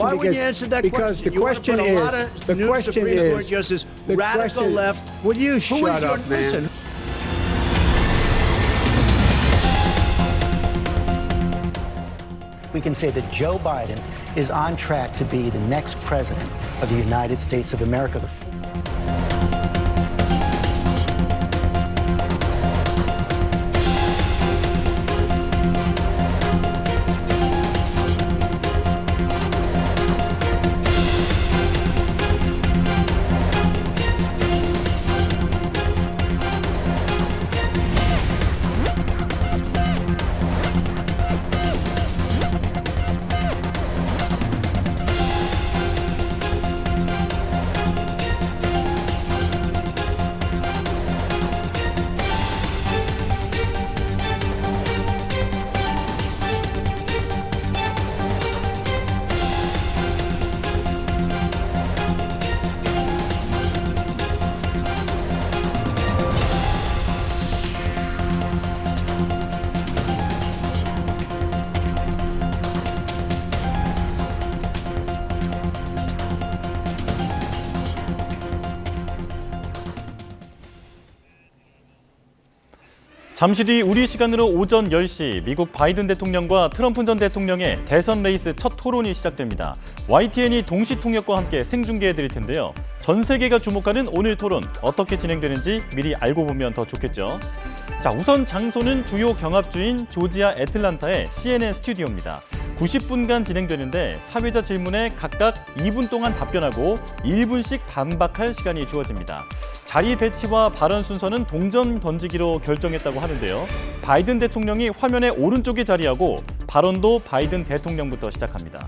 Why wouldn't you answer that because question? the question You wanna put a lot is of the new question Supreme Court is justice, the radical question- left. Will you Who shut is your up, man? listen? We can say that Joe Biden is on track to be the next president of the United States of America. 잠시 뒤 우리 시간으로 오전 10시 미국 바이든 대통령과 트럼프 전 대통령의 대선 레이스 첫 토론이 시작됩니다. YTN이 동시 통역과 함께 생중계해드릴 텐데요. 전 세계가 주목하는 오늘 토론 어떻게 진행되는지 미리 알고 보면 더 좋겠죠. 자, 우선 장소는 주요 경합주인 조지아 애틀란타의 CNN 스튜디오입니다. 90분간 진행되는데 사회자 질문에 각각 2분 동안 답변하고 1분씩 반박할 시간이 주어집니다. 자리 배치와 발언 순서는 동전 던지기로 결정했다고 하는데요. 바이든 대통령이 화면의 오른쪽에 자리하고 발언도 바이든 대통령부터 시작합니다.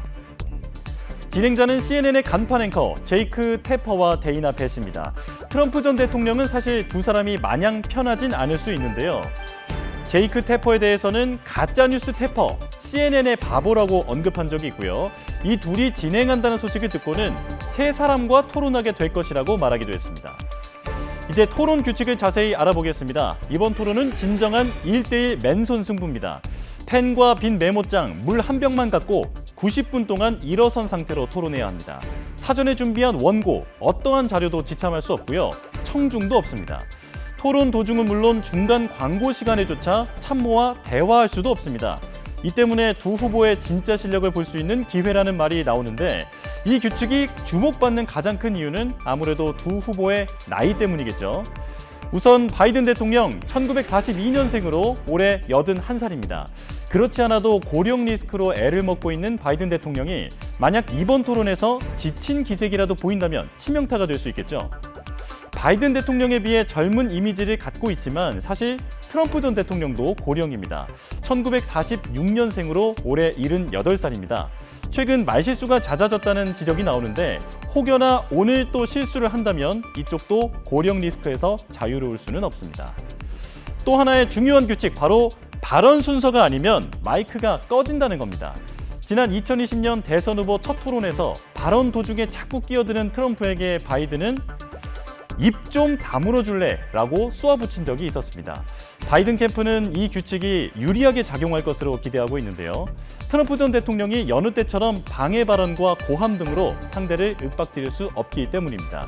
진행자는 CNN의 간판 앵커 제이크 태퍼와 데이나 벳입니다. 트럼프 전 대통령은 사실 두 사람이 마냥 편하진 않을 수 있는데요. 제이크 태퍼에 대해서는 가짜뉴스 태퍼, CNN의 바보라고 언급한 적이 있고요. 이 둘이 진행한다는 소식을 듣고는 세 사람과 토론하게 될 것이라고 말하기도 했습니다. 이제 토론 규칙을 자세히 알아보겠습니다. 이번 토론은 진정한 1대1 맨손 승부입니다. 펜과 빈 메모장, 물 한 병만 갖고 90분 동안 일어선 상태로 토론해야 합니다. 사전에 준비한 원고, 어떠한 자료도 지참할 수 없고요. 청중도 없습니다. 토론 도중은 물론 중간 광고 시간에조차 참모와 대화할 수도 없습니다. 이 때문에 두 후보의 진짜 실력을 볼 수 있는 기회라는 말이 나오는데 이 규칙이 주목받는 가장 큰 이유는 아무래도 두 후보의 나이 때문이겠죠. 우선 바이든 대통령 1942년생으로 올해 81살입니다. 그렇지 않아도 고령 리스크로 애를 먹고 있는 바이든 대통령이 만약 이번 토론에서 지친 기색이라도 보인다면 치명타가 될 수 있겠죠. 바이든 대통령에 비해 젊은 이미지를 갖고 있지만 사실 트럼프 전 대통령도 고령입니다. 1946년생으로 올해 78살입니다. 최근 말실수가 잦아졌다는 지적이 나오는데 혹여나 오늘 또 실수를 한다면 이쪽도 고령 리스크에서 자유로울 수는 없습니다. 또 하나의 중요한 규칙, 바로 발언 순서가 아니면 마이크가 꺼진다는 겁니다. 지난 2020년 대선 후보 첫 토론에서 발언 도중에 자꾸 끼어드는 트럼프에게 바이든은 입 좀 다물어 줄래? 라고 쏘아붙인 적이 있었습니다. 바이든 캠프는 이 규칙이 유리하게 작용할 것으로 기대하고 있는데요. 트럼프 전 대통령이 여느 때처럼 방해 발언과 고함 등으로 상대를 윽박지를 수 없기 때문입니다.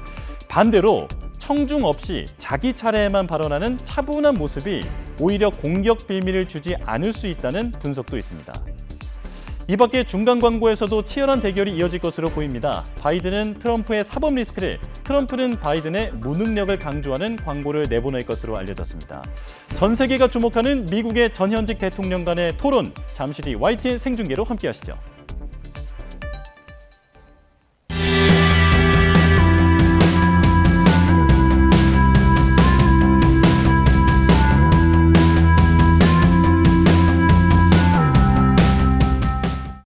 반대로 청중 없이 자기 차례에만 발언하는 차분한 모습이 오히려 공격 빌미를 주지 않을 수 있다는 분석도 있습니다. 이 밖에 중간 광고에서도 치열한 대결이 이어질 것으로 보입니다. 바이든은 트럼프의 사법 리스크를, 트럼프는 바이든의 무능력을 강조하는 광고를 내보낼 것으로 알려졌습니다. 전 세계가 주목하는 미국의 전현직 대통령 간의 토론, 잠시 뒤 YTN 생중계로 함께하시죠.